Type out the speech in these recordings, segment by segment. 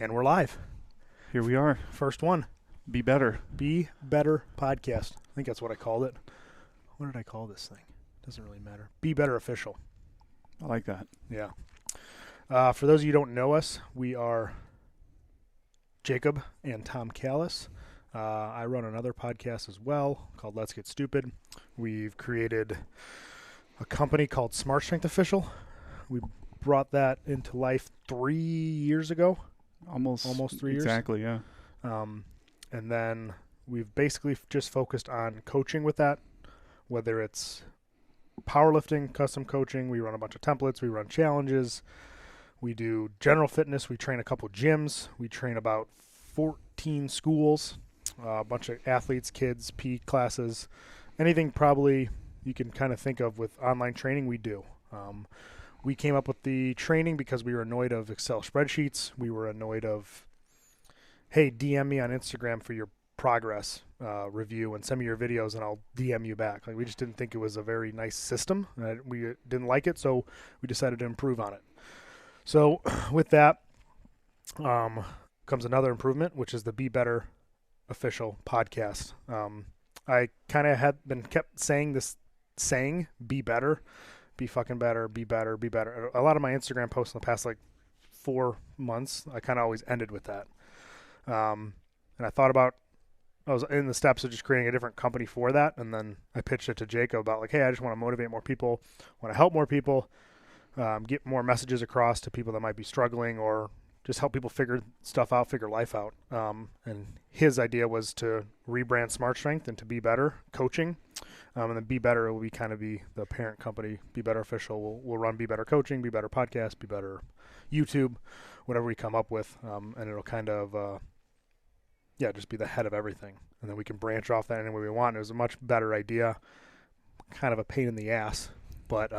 And we're live. Here we are. First one. Be better. Be Better Podcast. I think that's what I called it. What did I call this thing? Doesn't really matter. Be Better Official. I like that. Yeah. For those of you who don't know us, we are Jacob and Tom Callis. I run another podcast as well called Let's Get Stupid. We've created a company called Smart Strength Official. We brought that into life 3 years ago. Almost 3 years. Exactly, yeah. And then we've basically just focused on coaching with that, whether it's powerlifting, custom coaching. We run a bunch of templates. We run challenges. We do general fitness. We train a couple gyms. We train about 14 schools, a bunch of athletes, kids, PE classes, anything probably you can kind of think of with online training, we do. We came up with the training because we were annoyed of Excel spreadsheets. We were annoyed of, hey, DM me on Instagram for your progress review and send me your videos and I'll DM you back. Like, we just didn't think it was a very nice system. We didn't like it, so we decided to improve on it. So with that comes another improvement, which is the Be Better Official podcast. I kind of kept saying this saying, be better, be fucking better, be better, be better. A lot of my Instagram posts in the past 4 months, I kind of always ended with that. And I was in the steps of just creating a different company for that. And then I pitched it to Jacob about hey, I just want to motivate more people, want to help more people, get more messages across to people that might be struggling or just help people figure stuff out, figure life out. And his idea was to rebrand Smart Strength and to Be Better Coaching. And then Be Better will be the parent company. Be Better Official will run Be Better Coaching, Be Better Podcast, Be Better YouTube, whatever we come up with. And it'll kind of, just be the head of everything. And then we can branch off that any way we want. It was a much better idea, kind of a pain in the ass, but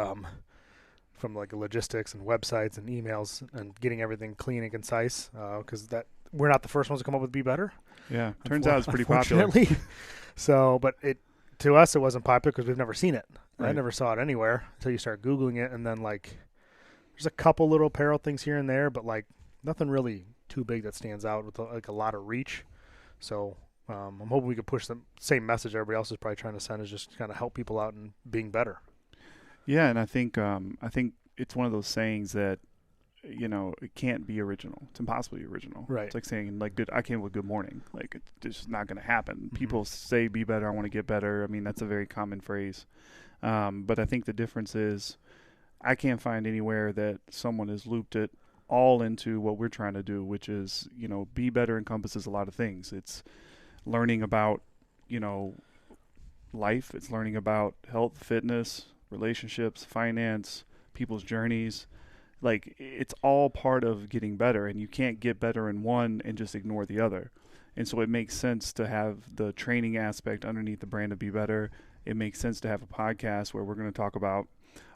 from logistics and websites and emails and getting everything clean and concise, because we're not the first ones to come up with Be Better. Yeah, turns out it's pretty popular. So, but to us it wasn't popular because we've never seen it. Right. I never saw it anywhere until you start Googling it, and then there's a couple little apparel things here and there, but nothing really too big that stands out with a lot of reach. So I'm hoping we could push the same message everybody else is probably trying to send, is just kind of help people out and being better. Yeah, and I think it's one of those sayings that, it can't be original. It's impossibly original. Right. It's like saying I came with good morning. It's just not going to happen. Mm-hmm. People say be better, I want to get better. I mean, that's a very common phrase. But I think the difference is I can't find anywhere that someone has looped it all into what we're trying to do, which is, Be Better encompasses a lot of things. It's learning about, life. It's learning about health, fitness, relationships, finance, people's journeys. It's all part of getting better, and you can't get better in one and just ignore the other. And so it makes sense to have the training aspect underneath the brand of Be Better. It makes sense to have a podcast where we're going to talk about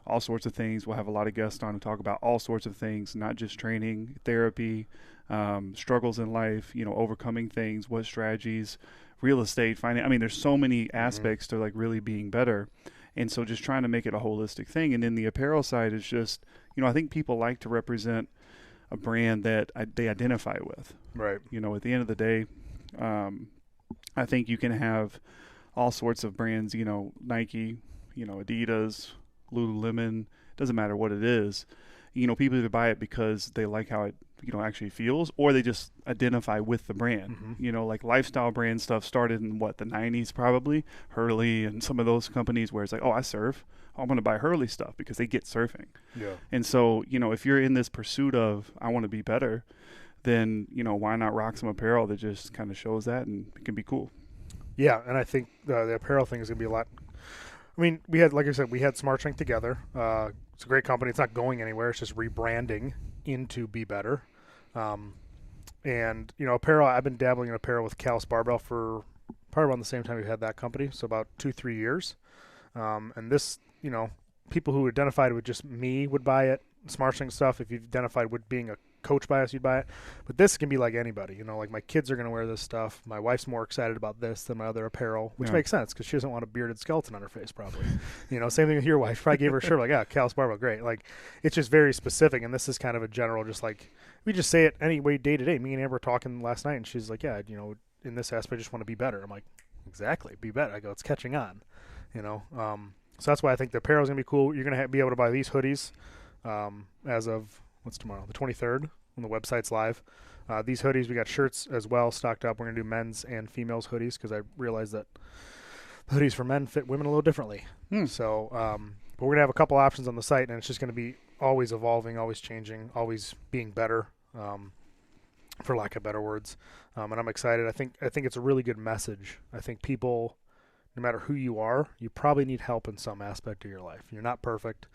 all sorts of things. We'll have a lot of guests on to talk about all sorts of things, not just training, therapy, struggles in life, overcoming things, what strategies, real estate, finance. I mean, there's so many aspects to really being better. And so just trying to make it a holistic thing. And then the apparel side is just, I think people like to represent a brand that they identify with. Right. At the end of the day, I think you can have all sorts of brands, Nike, Adidas, Lululemon, doesn't matter what it is. People either buy it because they like how it, actually feels, or they just identify with the brand. Mm-hmm. Lifestyle brand stuff started in the 90s probably, Hurley and some of those companies where it's I surf. I'm going to buy Hurley stuff because they get surfing. Yeah. And so, if you're in this pursuit of, I want to be better, then, why not rock some apparel that just kind of shows that, and it can be cool. Yeah, and I think the apparel thing is going to be a lot. I mean, we had, like I said, we had Smart Strength together. It's a great company. It's not going anywhere. It's just rebranding into Be Better. And, apparel, I've been dabbling in apparel with Callis Barbell for probably around the same time we had that company, so about 2-3 years. And this, people who identified with just me would buy it. Smart Strength stuff, if you've identified with being a coached by us, you'd buy it. But this can be like anybody, you know, like my kids are going to wear this stuff. My wife's more excited about this than my other apparel, which makes sense because she doesn't want a bearded skeleton on her face, probably. You know, same thing with your wife. Probably gave her a shirt like, yeah, Cal Sparrow, great. Like, it's just very specific, and this is kind of a general, just like, we just say it anyway day to day. Me and Amber were talking last night, and she's like, yeah, you know, in this aspect, I just want to be better. I'm like, exactly, be better. I go, it's catching on, you know. So that's why I think the apparel is going to be cool. You're going to be able to buy these hoodies as of, what's tomorrow? The 23rd, when the website's live. These hoodies, we got shirts as well stocked up. We're going to do men's and females hoodies because I realized that hoodies for men fit women a little differently. So, but we're going to have a couple options on the site, and it's just going to be always evolving, always changing, always being better, for lack of better words. And I'm excited. I think it's a really good message. I think people, no matter who you are, you probably need help in some aspect of your life. You're not perfect.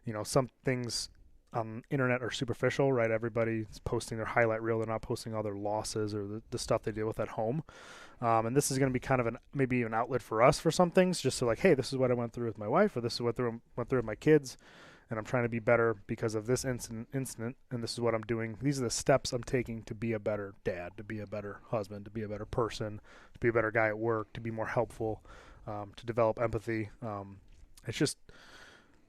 You know, some things on the internet are superficial, right? Everybody's posting their highlight reel. They're not posting all their losses or the stuff they deal with at home. And this is going to be kind of maybe an outlet for us for some things, just so like, hey, this is what I went through with my wife, or this is what I went through with my kids, and I'm trying to be better because of this incident, and this is what I'm doing. These are the steps I'm taking to be a better dad, to be a better husband, to be a better person, to be a better guy at work, to be more helpful, to develop empathy. It's just,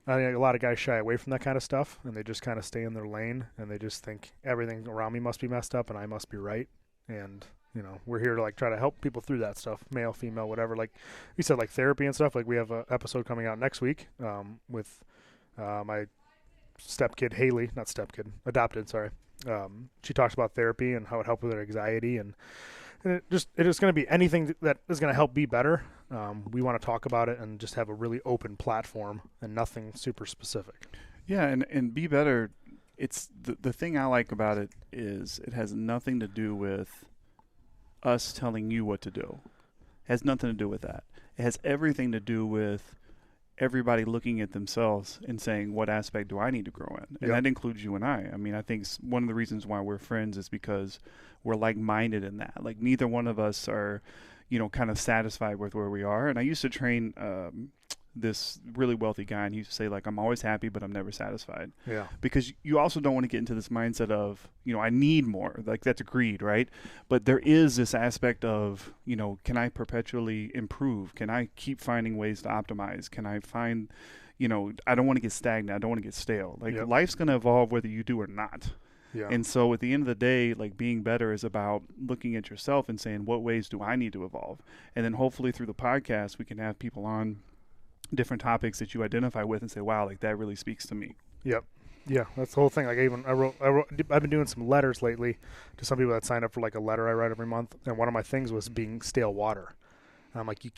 I think a lot of guys shy away from that kind of stuff, and they just kind of stay in their lane, and they just think everything around me must be messed up and I must be right. And, you know, we're here to like try to help people through that stuff, male, female, whatever. Like we said, like therapy and stuff. Like we have an episode coming out next week with my adopted, sorry. She talks about therapy and how it helped with her anxiety, and it is going to be anything that is going to help be better. We want to talk about it and just have a really open platform and nothing super specific. Yeah, and be better. It's the thing I like about it is it has nothing to do with us telling you what to do. It has nothing to do with that. It has everything to do with everybody looking at themselves and saying, what aspect do I need to grow in? And that includes you and I. I mean, I think one of the reasons why we're friends is because we're like-minded in that. Like, neither one of us are, you know, kind of satisfied with where we are. And I used to train this really wealthy guy, and he used to say, like, I'm always happy, but I'm never satisfied. Yeah. Because you also don't want to get into this mindset of, you know, I need more. Like, that's greed, right? But there is this aspect of, you know, can I perpetually improve? Can I keep finding ways to optimize? Can I find, you know, I don't want to get stagnant. I don't want to get stale. Like, life's going to evolve whether you do or not. Yeah. And so at the end of the day, like, being better is about looking at yourself and saying, what ways do I need to evolve? And then hopefully through the podcast, we can have people on different topics that you identify with and say, wow, like that really speaks to me. Yep. Yeah, that's the whole thing. Like I've been doing some letters lately to some people that sign up for like a letter I write every month. And one of my things was being stale water. And I'm like, Jacob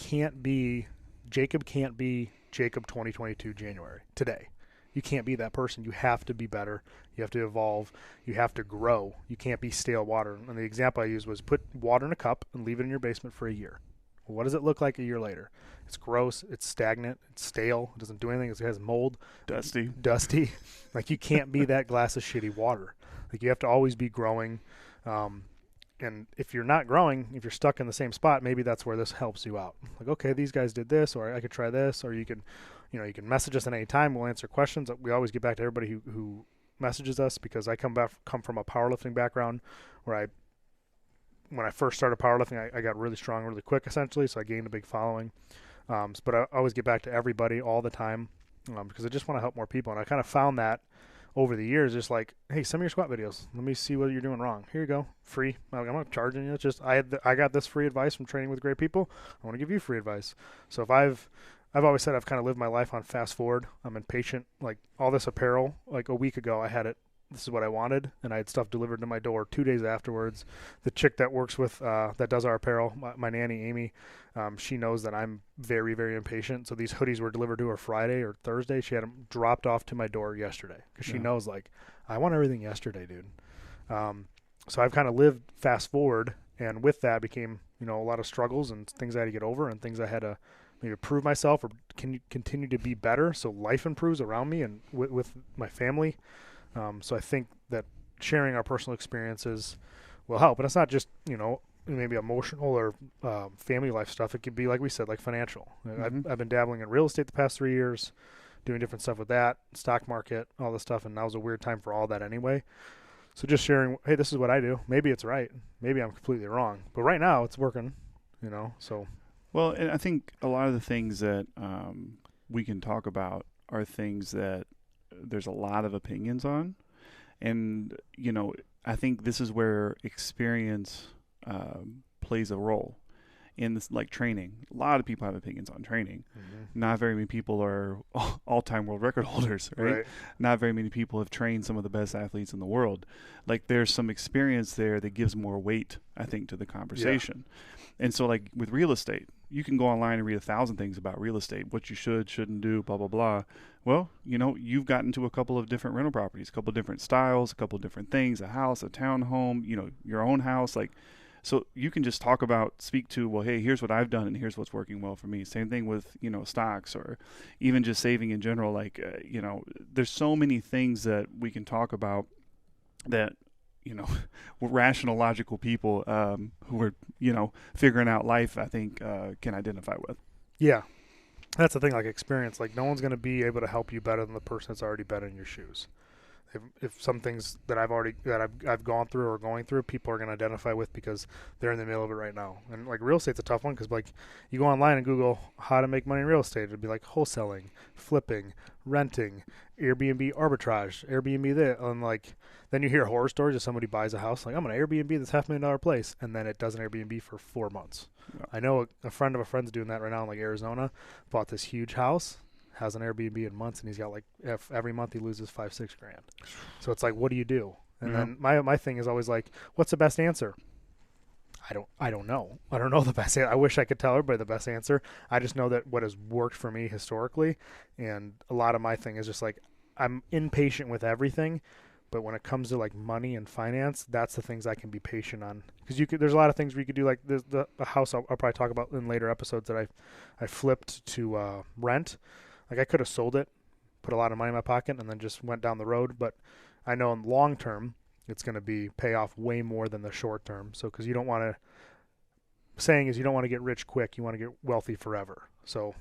can't be Jacob 2022 January today. You can't be that person. You have to be better. You have to evolve. You have to grow. You can't be stale water. And the example I used was put water in a cup and leave it in your basement for a year. Well, what does it look like a year later? It's gross. It's stagnant. It's stale. It doesn't do anything. It has mold. Dusty. Like, you can't be that glass of shitty water. Like, you have to always be growing. And if you're not growing, if you're stuck in the same spot, maybe that's where this helps you out. Like, okay, these guys did this, or I could try this, or you can message us at any time. We'll answer questions. We always get back to everybody who messages us, because I come from a powerlifting background where when I first started powerlifting, I got really strong really quick, essentially, so I gained a big following. But I always get back to everybody all the time because I just want to help more people. And I kind of found that over the years, just like, hey, send me your squat videos. Let me see what you're doing wrong. Here you go, free. I'm not charging you. It's just I got this free advice from training with great people. I want to give you free advice. So if I've always said I've kind of lived my life on fast forward. I'm impatient. Like, all this apparel, like a week ago, I had it. This is what I wanted, and I had stuff delivered to my door 2 days afterwards. The chick that works with, that does our apparel, my nanny, Amy, she knows that I'm very, very impatient. So these hoodies were delivered to her Friday or Thursday. She had them dropped off to my door yesterday because she knows, like, I want everything yesterday, dude. So I've kind of lived fast forward, and with that became, a lot of struggles and things I had to get over and things I had to maybe prove myself or continue to be better so life improves around me and with my family. So I think that sharing our personal experiences will help. And it's not just, maybe emotional or family life stuff. It could be, like we said, like financial. Mm-hmm. I've been dabbling in real estate the past 3 years, doing different stuff with that, stock market, all this stuff. And that was a weird time for all that anyway. So just sharing, hey, this is what I do. Maybe it's right. Maybe I'm completely wrong. But right now it's working, you know. So Well, and I think a lot of the things that we can talk about are things that there's a lot of opinions on. And, I think this is where experience plays a role in this, like training. A lot of people have opinions on training. Not very many people are all-time world record holders, right? right. Not very many people have trained some of the best athletes in the world. Like there's some experience there that gives more weight, I think, to the conversation. And so like with real estate, you can go online and read 1,000 things about real estate, what you should, shouldn't do, blah, blah, blah. Well, you've gotten to a couple of different rental properties, a couple of different styles, a couple of different things, a house, a townhome, your own house. Like, so you can just speak to, well, hey, here's what I've done and here's what's working well for me. Same thing with, stocks or even just saving in general. Like, there's so many things that we can talk about that, rational, logical people who are, figuring out life, I think, can identify with. Yeah. That's the thing, like experience. Like no one's going to be able to help you better than the person that's already been in your shoes. If some things that I've gone through or going through, people are going to identify with because they're in the middle of it right now. And like real estate's a tough one because like you go online and Google how to make money in real estate, it'd be like wholesaling, flipping, renting, Airbnb arbitrage, Airbnb this, and like then you hear horror stories of somebody buys a house like I'm gonna Airbnb this $500,000 place, and then it does an Airbnb for 4 months. Yeah. I know a friend of a friend's doing that right now in like Arizona, bought this huge house, has an Airbnb in months, and he's got like every month he loses $5-6 grand. So it's like, what do you do? And then my thing is always like, what's the best answer? I don't know. I don't know the best answer. I wish I could tell everybody the best answer. I just know that what has worked for me historically, and a lot of my thing is just like I'm impatient with everything, but when it comes to like money and finance, that's the things I can be patient on. Because there's a lot of things where you could do, like the house I'll probably talk about in later episodes that I flipped to rent. Like I could have sold it, put a lot of money in my pocket, and then just went down the road. But I know in long term, it's going to pay off way more than the short term. So because you don't want to get rich quick, you want to get wealthy forever. So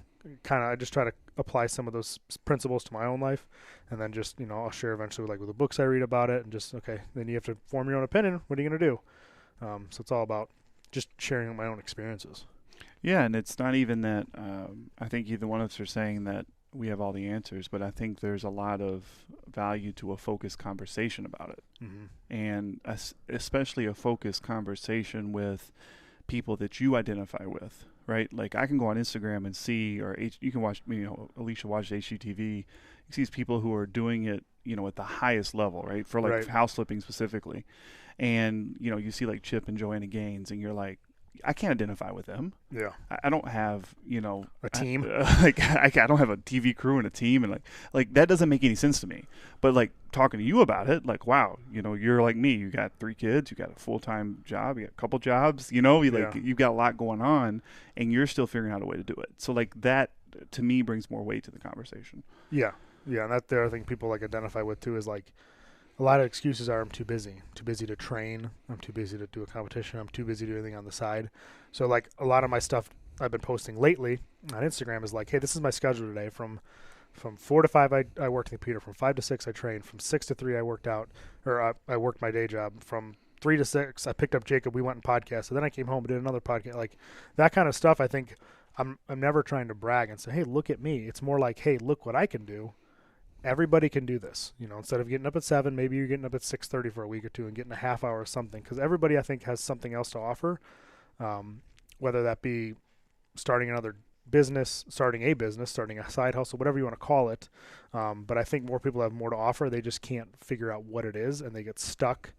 I just try to apply some of those principles to my own life, and then just I'll share eventually like with the books I read about it, and just okay, then you have to form your own opinion. What are you going to do? So it's all about just sharing my own experiences. Yeah, and it's not even that. I think either one of us are saying that we have all the answers, but I think there's a lot of value to a focused conversation about it, and especially a focused conversation with people that you identify with, right? Like I can go on Instagram and see, or you can watch, Alicia watches HGTV. You see these people who are doing it, at the highest level, right? For like house flipping specifically, and you see like Chip and Joanna Gaines, and you're like, I can't identify with them. Yeah. I don't have, a team. I don't have a TV crew and a team, and like that doesn't make any sense to me. But like talking to you about it, like, wow, you're like me. You got 3 kids, you got a full-time job, you got a couple jobs, you've got a lot going on, and you're still figuring out a way to do it. So like that to me brings more weight to the conversation. Yeah. Yeah. And that's the other thing people like identify with too, is like, a lot of excuses are I'm too busy to train. I'm too busy to do a competition. I'm too busy to do anything on the side. So like a lot of my stuff I've been posting lately on Instagram is like, hey, this is my schedule today. From 4 to 5, I worked in the computer. From 5 to 6, I trained. From 6 to 3, I worked out, or I worked my day job. From 3 to 6, I picked up Jacob. We went and podcast. So then I came home and did another podcast. Like that kind of stuff. I think I'm never trying to brag and say, hey, look at me. It's more like, hey, look what I can do. Everybody can do this. Instead of getting up at 7, maybe you're getting up at 6:30 for a week or two and getting a half hour or something. Because everybody, I think, has something else to offer, whether that be starting another business, starting a side hustle, whatever you want to call it. But I think more people have more to offer. They just can't figure out what it is, and they get stuck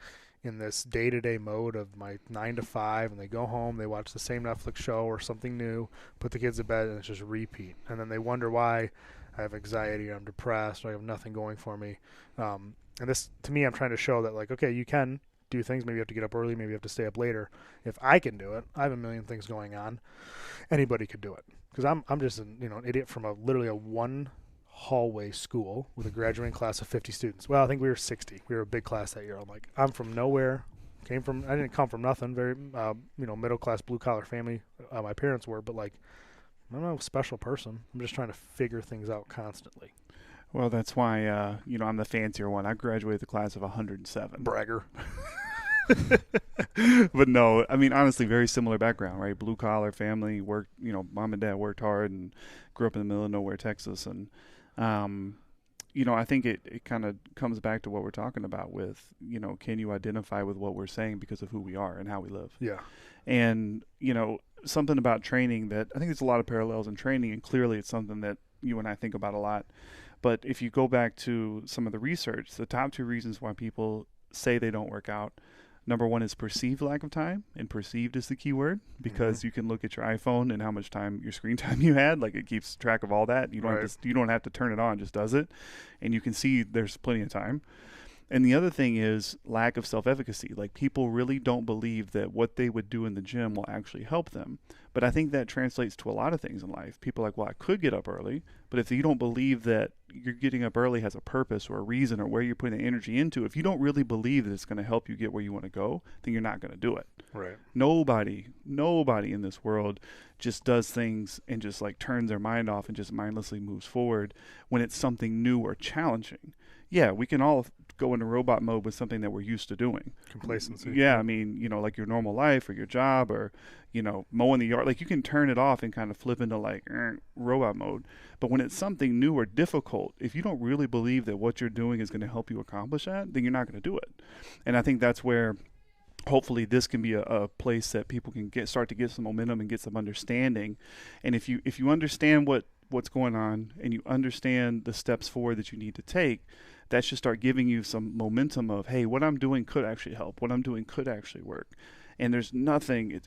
in this day-to-day mode of my 9 to 5, and they go home, they watch the same Netflix show or something new, put the kids to bed, and it's just repeat. And then they wonder why I have anxiety, or I'm depressed, or I have nothing going for me. And this, to me, I'm trying to show that, like, okay, you can do things. Maybe you have to get up early. Maybe you have to stay up later. If I can do it, I have a million things going on. Anybody could do it. Because I'm just an idiot from literally a one hallway school with a graduating class of 50 students. Well, I think we were 60. We were a big class that year. I'm like, I'm from nowhere. I didn't come from nothing. Very, middle class, blue collar family. My parents were, but like, I'm not a special person. I'm just trying to figure things out constantly. Well, that's why, I'm the fancier one. I graduated the class of 107. Bragger. But no, I mean, honestly, very similar background, right? Blue collar family, worked, mom and dad worked hard and grew up in the middle of nowhere, Texas. And, I think it kind of comes back to what we're talking about with, can you identify with what we're saying because of who we are and how we live? Yeah. And, something about training that I think there's a lot of parallels in training, and clearly it's something that you and I think about a lot. But if you go back to some of the research, the top two reasons why people say they don't work out, number one is perceived lack of time, and perceived is the key word, because you can look at your iPhone and how much time, your screen time you had, like it keeps track of all that. You don't have to turn it on, it just does it, and you can see there's plenty of time. And the other thing is lack of self-efficacy. Like, people really don't believe that what they would do in the gym will actually help them. But I think that translates to a lot of things in life. People are like, well, I could get up early, but if you don't believe that you're getting up early has a purpose or a reason or where you're putting the energy into, if you don't really believe that it's going to help you get where you want to go, then you're not going to do it. Right. Nobody in this world just does things and just like turns their mind off and just mindlessly moves forward when it's something new or challenging. Yeah, we can all go into robot mode with something that we're used to doing. Complacency. Yeah, I mean, like your normal life or your job or, mowing the yard. Like, you can turn it off and kind of flip into like robot mode. But when it's something new or difficult, if you don't really believe that what you're doing is going to help you accomplish that, then you're not going to do it. And I think that's where hopefully this can be a place that people can start to get some momentum and get some understanding. And if you understand what's going on and you understand the steps forward that you need to take, that should start giving you some momentum of, hey, what I'm doing could actually help. What I'm doing could actually work. And there's nothing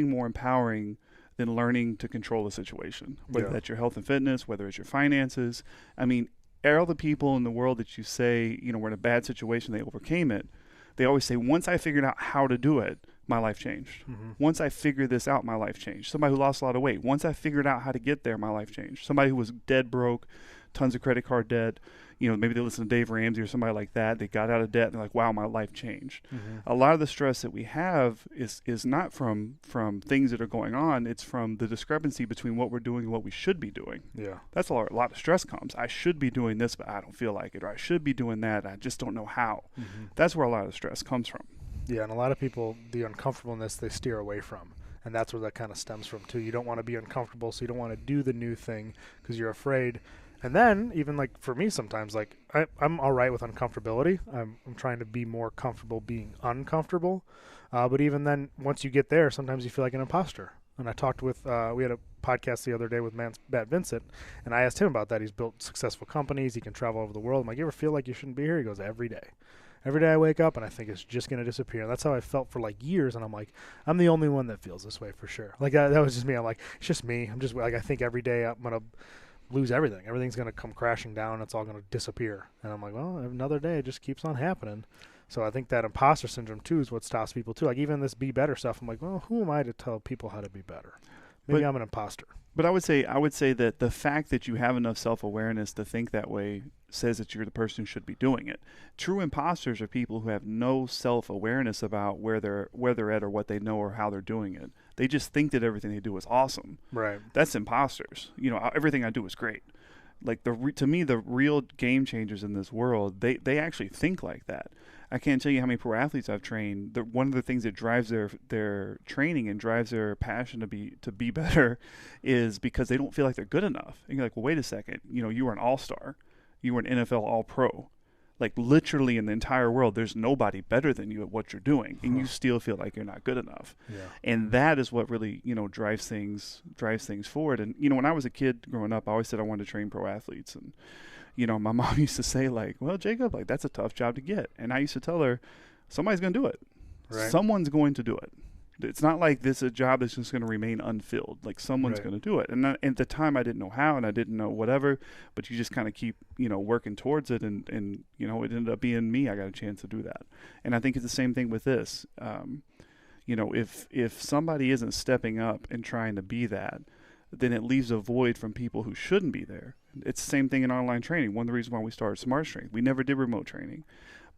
more empowering than learning to control a situation, whether that's your health and fitness, whether it's your finances. I mean, all the people in the world that you say, were in a bad situation, they overcame it. They always say, once I figured out how to do it, my life changed. Once I figured this out, my life changed. Somebody who lost a lot of weight, once I figured out how to get there, my life changed. Somebody who was dead broke, tons of credit card debt, maybe they listen to Dave Ramsey or somebody like that. They got out of debt and they're like, wow, my life changed. A lot of the stress that we have is not from things that are going on. It's from the discrepancy between what we're doing and what we should be doing. Yeah. That's a lot of stress comes. I should be doing this, but I don't feel like it. Or I should be doing that. I just don't know how. That's where a lot of the stress comes from. Yeah, and a lot of people, the uncomfortableness they steer away from. And that's where that kind of stems from, too. You don't want to be uncomfortable, so you don't want to do the new thing because you're afraid. And then, even like for me sometimes, like I'm all right with uncomfortability. I'm trying to be more comfortable being uncomfortable. But even then, once you get there, sometimes you feel like an imposter. And I talked with, we had a podcast the other day with Matt Vincent, and I asked him about that. He's built successful companies. He can travel over the world. I'm like, you ever feel like you shouldn't be here? He goes, every day. Every day I wake up and I think it's just going to disappear. That's how I felt for like years. And I'm like, I'm the only one that feels this way for sure. Like that was just me. I'm like, it's just me. I'm just like, I think every day I'm going to lose everything. Everything's going to come crashing down. It's all going to disappear. And I'm like, well, another day just keeps on happening. So I think that imposter syndrome too is what stops people too. Like even this be better stuff. I'm like, well, who am I to tell people how to be better? Maybe I'm an imposter. But I would say that the fact that you have enough self-awareness to think that way says that you're the person who should be doing it. True imposters are people who have no self-awareness about where they're at or what they know or how they're doing it. They just think that everything they do is awesome. Right. That's imposters. Everything I do is great. Like to me, the real game changers in this world, they actually think like that. I can't tell you how many pro athletes I've trained. One of the things that drives their training and drives their passion to be better is because they don't feel like they're good enough. And you're like, well, wait a second. You were an all-star. You were an NFL all-pro. Like literally in the entire world, there's nobody better than you at what you're doing, and you still feel like you're not good enough. Yeah. And that is what really drives things forward. And when I was a kid growing up, I always said I wanted to train pro athletes, and my mom used to say like, well, Jacob, like that's a tough job to get. And I used to tell her, somebody's going to do it. Right. Someone's going to do it. It's not like this is a job that's just going to remain unfilled. Like someone's going to do it. And at the time I didn't know how and I didn't know whatever, but you just kind of keep, working towards it. And it ended up being me. I got a chance to do that. And I think it's the same thing with this. If somebody isn't stepping up and trying to be that, then it leaves a void from people who shouldn't be there. It's the same thing in online training. One of the reasons why we started Smart Strength, we never did remote training.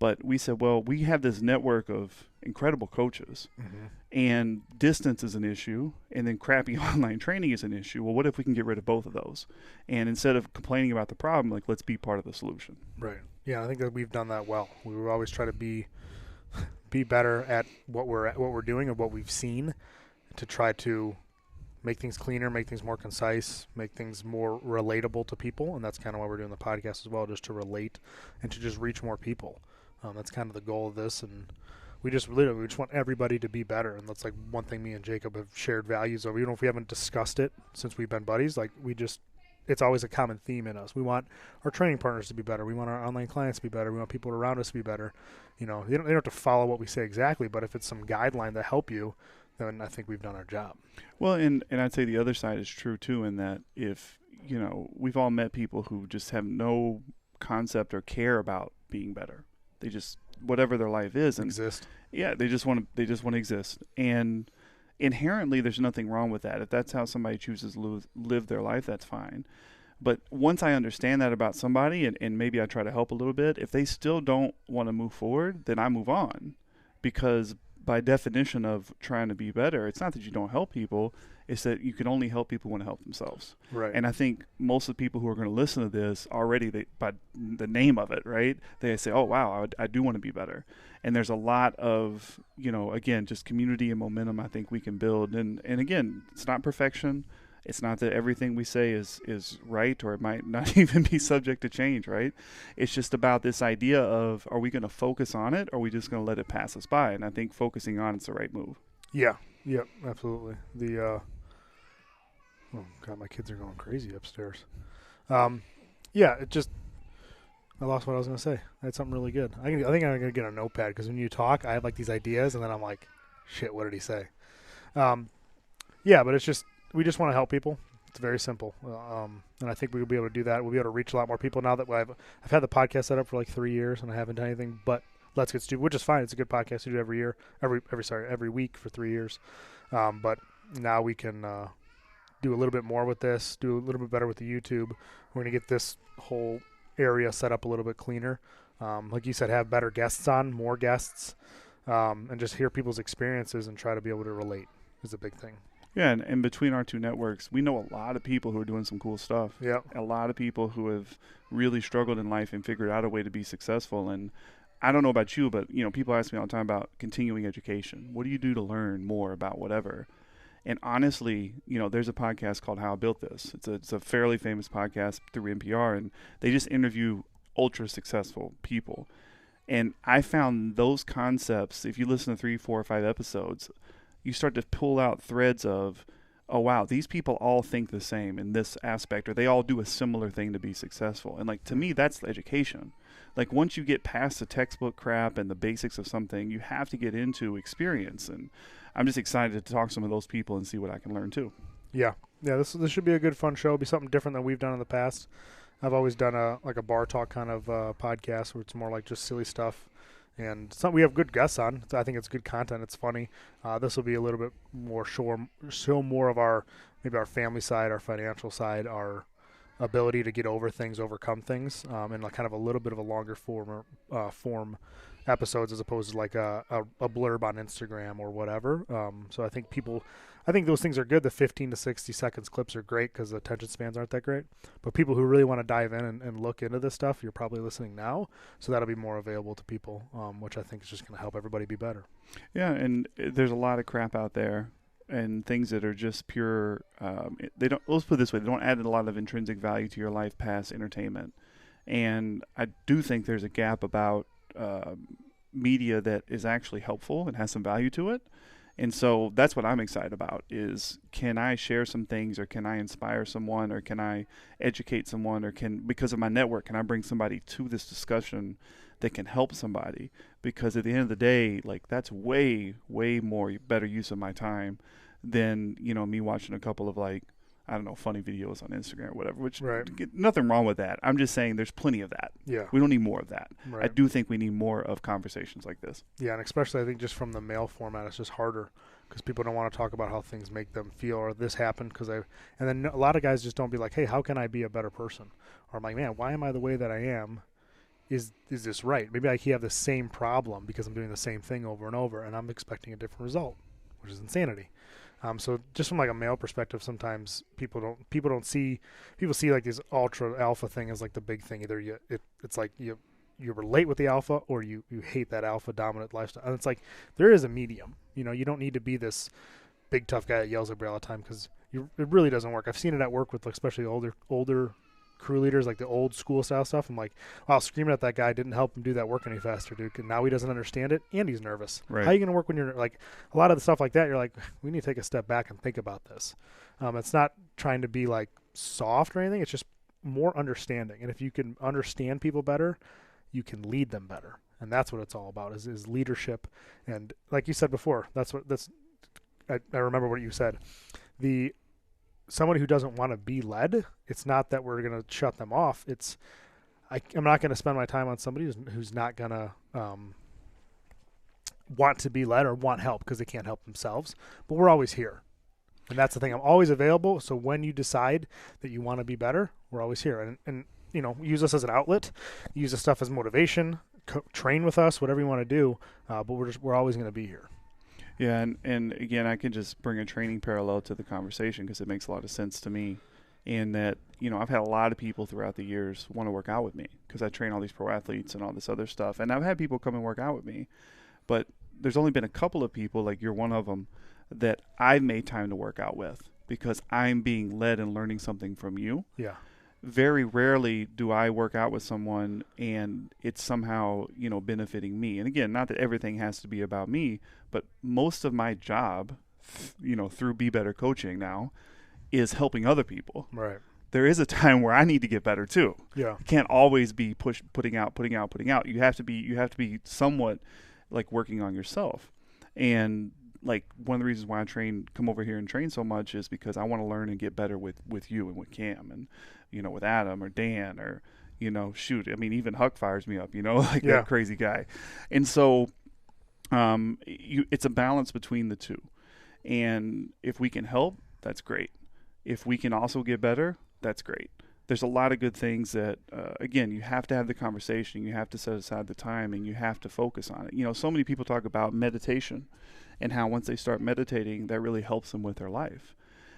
But we said, well, we have this network of incredible coaches, and distance is an issue, and then crappy online training is an issue. Well, what if we can get rid of both of those? And instead of complaining about the problem, like, let's be part of the solution. Right. Yeah, I think that we've done that well. We will always try to be better at what we're doing and what we've seen, to try to make things cleaner, make things more concise, make things more relatable to people. And that's kind of why we're doing the podcast as well, just to relate and to just reach more people. That's kind of the goal of this. And we just want everybody to be better. And that's like one thing me and Jacob have shared values over. Even if we haven't discussed it since we've been buddies, like it's always a common theme in us. We want our training partners to be better. We want our online clients to be better. We want people around us to be better. They don't have to follow what we say exactly, but if it's some guideline to help you, then I think we've done our job. Well, and I'd say the other side is true too, in that if, we've all met people who just have no concept or care about being better. They just, whatever their life is, and exist. Yeah, they just want to exist. And inherently there's nothing wrong with that. If that's how somebody chooses to live their life, that's fine. But once I understand that about somebody, and maybe I try to help a little bit, if they still don't want to move forward, then I move on. Because by definition of trying to be better, it's not that you don't help people, it's that you can only help people want to help themselves. Right. And I think most of the people who are going to listen to this already, by the name of it, right, they say, oh, wow, I do want to be better. And there's a lot of, again, just community and momentum I think we can build. And again, it's not perfection. It's not that everything we say is right, or it might not even be subject to change, right? It's just about this idea of, are we going to focus on it, or are we just going to let it pass us by? And I think focusing on it's the right move. Yeah. Yep. Absolutely. Oh God, my kids are going crazy upstairs. Yeah. I lost what I was going to say. I had something really good. I think I'm going to get a notepad, because when you talk, I have like these ideas, and then I'm like, shit, what did he say? Yeah, but we just want to help people. It's very simple. And I think we'll be able to do that. We'll be able to reach a lot more people now that I've had the podcast set up for like 3 years, and I haven't done anything but Let's Get Stupid, which is fine. It's a good podcast to do every week for 3 years. But now we can do a little bit more with this, do a little bit better with the YouTube. We're going to get this whole area set up a little bit cleaner. Like you said, have better guests on, more guests, and just hear people's experiences and try to be able to relate is a big thing. Yeah, and between our two networks, we know a lot of people who are doing some cool stuff. Yeah. A lot of people who have really struggled in life and figured out a way to be successful. And I don't know about you, but people ask me all the time about continuing education. What do you do to learn more about whatever? And honestly, there's a podcast called How I Built This. It's a fairly famous podcast through NPR, and they just interview ultra successful people. And I found those concepts, if you listen to 3, 4, or 5 episodes, you start to pull out threads of, oh, wow, these people all think the same in this aspect, or they all do a similar thing to be successful. And to me, that's education. Once you get past the textbook crap and the basics of something, you have to get into experience. And I'm just excited to talk to some of those people and see what I can learn too. Yeah. Yeah, this should be a good, fun show. It'll be something different than we've done in the past. I've always done a bar talk kind of podcast where it's more like just silly stuff. And we have good guests on. So I think it's good content. It's funny. This will be a little bit more show more of our family side, our financial side, our ability to get over things, overcome things, and kind of a little bit of a longer form episodes as opposed to like a blurb on Instagram or whatever. So I think those things are good. The 15 to 60 seconds clips are great because the attention spans aren't that great. But people who really want to dive in and look into this stuff, you're probably listening now. So that'll be more available to people, which I think is just going to help everybody be better. Yeah, and there's a lot of crap out there and things that are just pure. Let's put it this way, they don't add a lot of intrinsic value to your life past entertainment. And I do think there's a gap about media that is actually helpful and has some value to it. And so that's what I'm excited about is, can I share some things, or can I inspire someone, or can I educate someone, or because of my network, can I bring somebody to this discussion that can help somebody? Because at the end of the day, that's way, way more better use of my time than, me watching a couple of funny videos on Instagram or whatever, which nothing wrong with that. I'm just saying there's plenty of that. Yeah. We don't need more of that. Right. I do think we need more of conversations like this. Yeah, and especially I think just from the mail format, it's just harder because people don't want to talk about how things make them feel, or this happened and then a lot of guys just don't be like, hey, how can I be a better person? Or I'm like, man, why am I the way that I am? is this right? Maybe I have the same problem because I'm doing the same thing over and over, and I'm expecting a different result, which is insanity. So just from like a male perspective, sometimes people see like this ultra alpha thing as like the big thing. Either it's like you relate with the alpha, or you hate that alpha dominant lifestyle. And it's like there is a medium. You don't need to be this big tough guy that yells at everybody all the time, because it really doesn't work. I've seen it at work with especially older crew leaders, like the old school style stuff. I'm like, wow, screaming at that guy didn't help him do that work any faster, dude. And now he doesn't understand it, and he's nervous. Right. How are you going to work when you're like, a lot of the stuff like that, you're like, we need to take a step back and think about this. It's not trying to be like soft or anything. It's just more understanding. And if you can understand people better, you can lead them better. And that's what it's all about, is leadership. And like you said before, I remember what you said. Somebody who doesn't want to be led, it's not that we're going to shut them off. I'm not going to spend my time on somebody who's not going to want to be led or want help because they can't help themselves. But we're always here. And that's the thing. I'm always available. So when you decide that you want to be better, we're always here. And use us as an outlet. Use this stuff as motivation. Train with us, whatever you want to do. But we're always going to be here. Yeah, and again, I can just bring a training parallel to the conversation because it makes a lot of sense to me. In that, I've had a lot of people throughout the years want to work out with me because I train all these pro athletes and all this other stuff. And I've had people come and work out with me, but there's only been a couple of people, like you're one of them, that I've made time to work out with because I'm being led and learning something from you. Yeah. Very rarely do I work out with someone and it's somehow, benefiting me. And again, not that everything has to be about me, but most of my job, through Be Better Coaching now, is helping other people. Right. There is a time where I need to get better too. Yeah. You can't always be putting out. You have to be somewhat like working on yourself. And like one of the reasons why I come over here and train so much is because I want to learn and get better with you and with Cam and, with Adam or Dan or, even Huck fires me up, that crazy guy. And so it's a balance between the two. And if we can help, that's great. If we can also get better, that's great. There's a lot of good things that, again, you have to have the conversation, you have to set aside the time, and you have to focus on it. So many people talk about meditation and how once they start meditating, that really helps them with their life.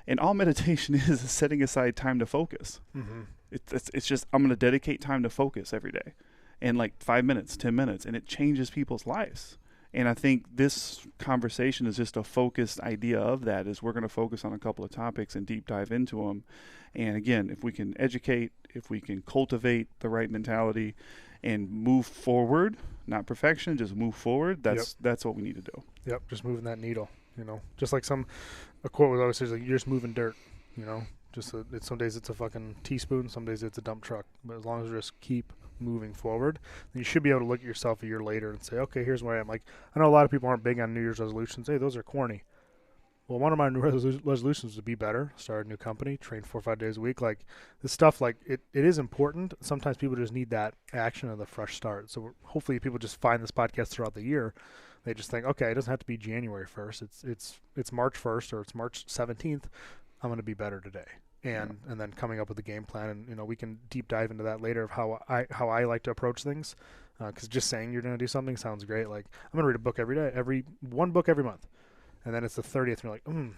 And all meditation is setting aside time to focus. Mm-hmm. It's just, I'm going to dedicate time to focus every day. And like 5 minutes, 10 minutes, and it changes people's lives. And I think this conversation is just a focused idea of that, is we're going to focus on a couple of topics and deep dive into them. And again, if we can educate, if we can cultivate the right mentality and move forward, not perfection, just move forward, that's what we need to do. Yep, just moving that needle, Just like a quote was always says, like, you're just moving dirt, some days it's a fucking teaspoon, some days it's a dump truck. But as long as you just keep moving forward, then you should be able to look at yourself a year later and say, okay, here's where I am. Like, I know a lot of people aren't big on New Year's resolutions. Hey, those are corny. Well, one of my new resolutions is to be better, start a new company, train 4 or 5 days a week. Like, this stuff, like, it is important. Sometimes people just need that action of the fresh start. So hopefully people just find this podcast throughout the year. They just think, okay, it doesn't have to be January 1st. It's March 1st or it's March 17th. I'm going to be better today. And then coming up with a game plan, and we can deep dive into that later of how I like to approach things, because just saying you're going to do something sounds great. Like, I'm going to read a book every day, one book every month, and then it's the 30th, and you're like,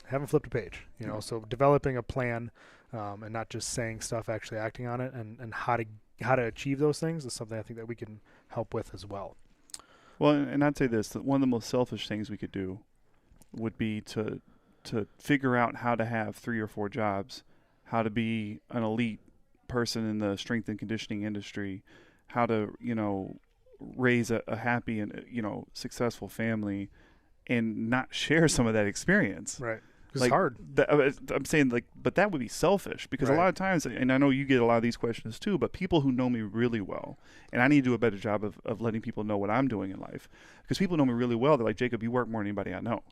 haven't flipped a page, So developing a plan, and not just saying stuff, actually acting on it, and how to achieve those things is something I think that we can help with as well. Well, and I'd say this: that one of the most selfish things we could do would be to figure out how to have 3 or 4 jobs, how to be an elite person in the strength and conditioning industry, how to, raise a happy and, successful family, and not share some of that experience. Right. It's hard. I'm saying, like, but that would be selfish because a lot of times, and I know you get a lot of these questions too, but people who know me really well, and I need to do a better job of letting people know what I'm doing in life, because people know me really well. They're like, Jacob, you work more than anybody I know,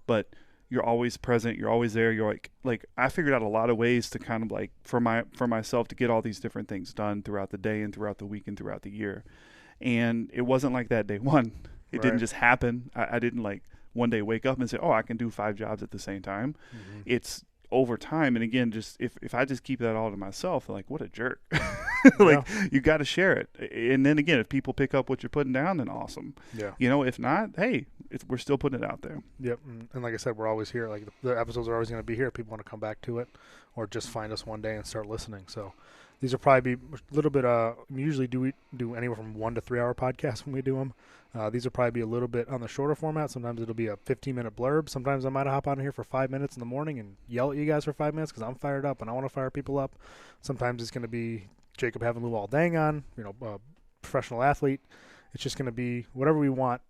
but you're always present. You're always there. You're like I figured out a lot of ways to kind of like for myself to get all these different things done throughout the day and throughout the week and throughout the year. And it wasn't like that day one. It didn't just happen. I didn't like one day wake up and say, oh, I can do 5 jobs at the same time. Mm-hmm. It's over time, and again, just if I just keep that all to myself, like, what a jerk. Yeah. You got to share it. And then again, if people pick up what you're putting down, then awesome. Yeah. If not, hey, we're still putting it out there. Yep. And like I said, we're always here. Like the episodes are always going to be here if people want to come back to it or just find us one day and start listening. So these will probably be a little bit, we usually do anywhere from 1 to 3 hour podcasts when we do them. These will probably be a little bit on the shorter format. Sometimes it'll be a 15-minute blurb. Sometimes I might hop on here for 5 minutes in the morning and yell at you guys for 5 minutes because I'm fired up and I want to fire people up. Sometimes it's going to be Jacob having Lou Aldang on, professional athlete. It's just going to be whatever we want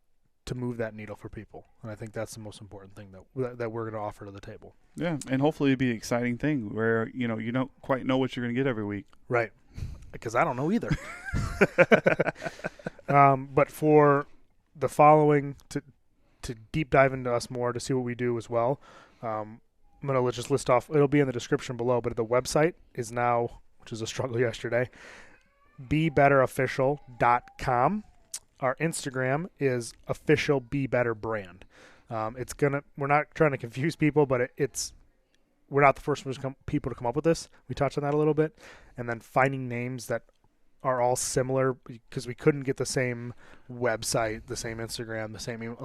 to move that needle for people. And I think that's the most important thing that we're going to offer to the table. Yeah, and hopefully it'll be an exciting thing where, you don't quite know what you're going to get every week. Right. Because I don't know either. But for the following, to deep dive into us more, to see what we do as well, I'm going to just list off, it'll be in the description below, but the website is now, which was a struggle yesterday, BeBetterOfficial.com. Our Instagram is official Be Better Brand. We're not trying to confuse people, but we're not the first people to come up with this. We touched on that a little bit. And then finding names that are all similar because we couldn't get the same website, the same Instagram, the same email.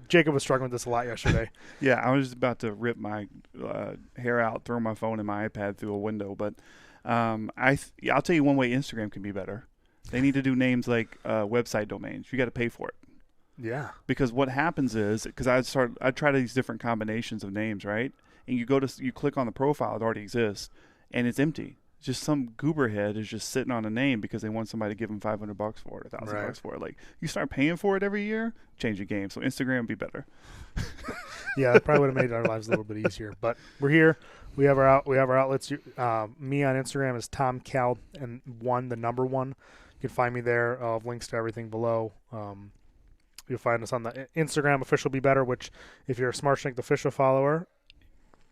Jacob was struggling with this a lot yesterday. Yeah, I was just about to rip my hair out, throw my phone and my iPad through a window. But I'll tell you one way Instagram can be better. They need to do names like website domains. You got to pay for it. Yeah. Because what happens is, because I try these different combinations of names, right? And you click on the profile, it already exists, and it's empty. Just some gooberhead is just sitting on a name because they want somebody to give them $500 for it, $1,000 for it. Like, you start paying for it every year, change the game. So Instagram be better. Yeah, that probably would have made our lives a little bit easier. But we're here. We have our outlets. Me on Instagram is Tom Cal and the number 1. You can find me there. I'll have links to everything below. You'll find us on the Instagram official Be Better, which if you're a SmartStrength official follower,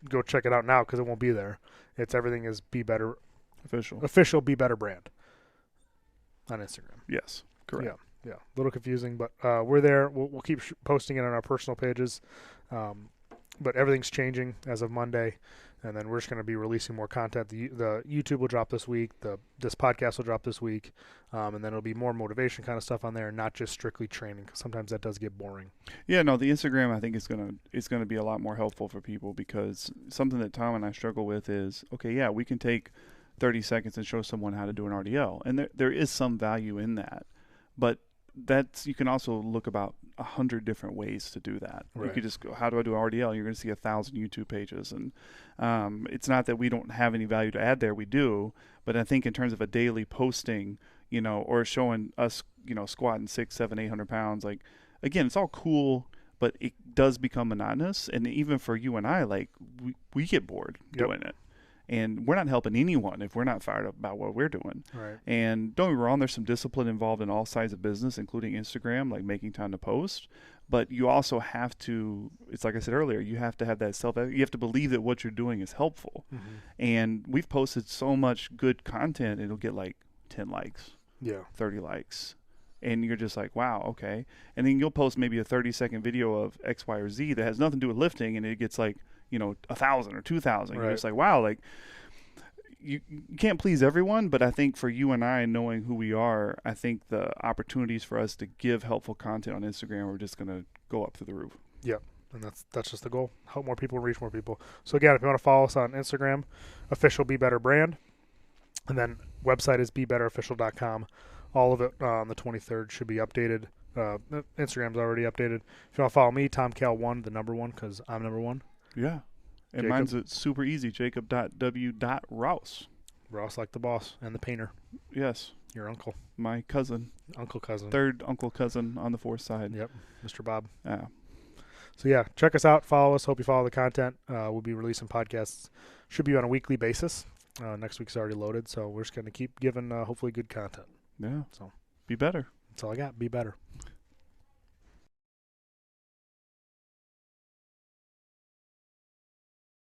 go check it out now because it won't be there. Everything is Be Better official Be Better Brand on Instagram. Yes, correct. Yeah. A little confusing, but we're there. We'll keep posting it on our personal pages. But everything's changing as of Monday, and then we're just going to be releasing more content. The YouTube will drop this week. This podcast will drop this week, and then it'll be more motivation kind of stuff on there, not just strictly training, because sometimes that does get boring. Yeah, no, the Instagram I think is gonna be a lot more helpful for people because something that Tom and I struggle with is, okay, yeah, we can take 30 seconds and show someone how to do an RDL, and there is some value in that, but you can also look about 100 different ways to do that. Right. You could just go, how do I do RDL? You're going to see 1,000 YouTube pages. And it's not that we don't have any value to add there. We do. But I think in terms of a daily posting, or showing us, squatting 600, 700, 800 pounds, like, again, it's all cool, but it does become monotonous. And even for you and I, like, we get bored doing it. And we're not helping anyone if we're not fired up about what we're doing. Right. And don't get me wrong, there's some discipline involved in all sides of business, including Instagram, like making time to post. But you also have to, it's like I said earlier, you have to have that you have to believe that what you're doing is helpful. Mm-hmm. And we've posted so much good content, it'll get like 10 likes, 30 likes. And you're just like, wow, okay. And then you'll post maybe a 30-second video of X, Y, or Z that has nothing to do with lifting, and it gets like, 1,000 or 2,000. Right. You're just like, wow, like you can't please everyone, but I think for you and I, knowing who we are, I think the opportunities for us to give helpful content on Instagram are just going to go up through the roof. Yep. And that's just the goal. Help more people, reach more people. So again, if you want to follow us on Instagram, official Be Better Brand, and then website is BeBetterOfficial.com. All of it on the 23rd should be updated. Instagram's already updated. If you want to follow me, TomCal1, the number 1, because I'm number 1. Yeah. And Jacob. Mine's super easy, Jacob.w.rouse. Rouse like the boss and the painter. Yes. Your uncle. My cousin. Uncle cousin. Third uncle cousin on the fourth side. Yep. Mr. Bob. Yeah. So yeah, check us out. Follow us. Hope you follow the content. We'll be releasing podcasts. Should be on a weekly basis. Next week's already loaded, so we're just going to keep giving hopefully good content. Yeah. So be better. That's all I got. Be better.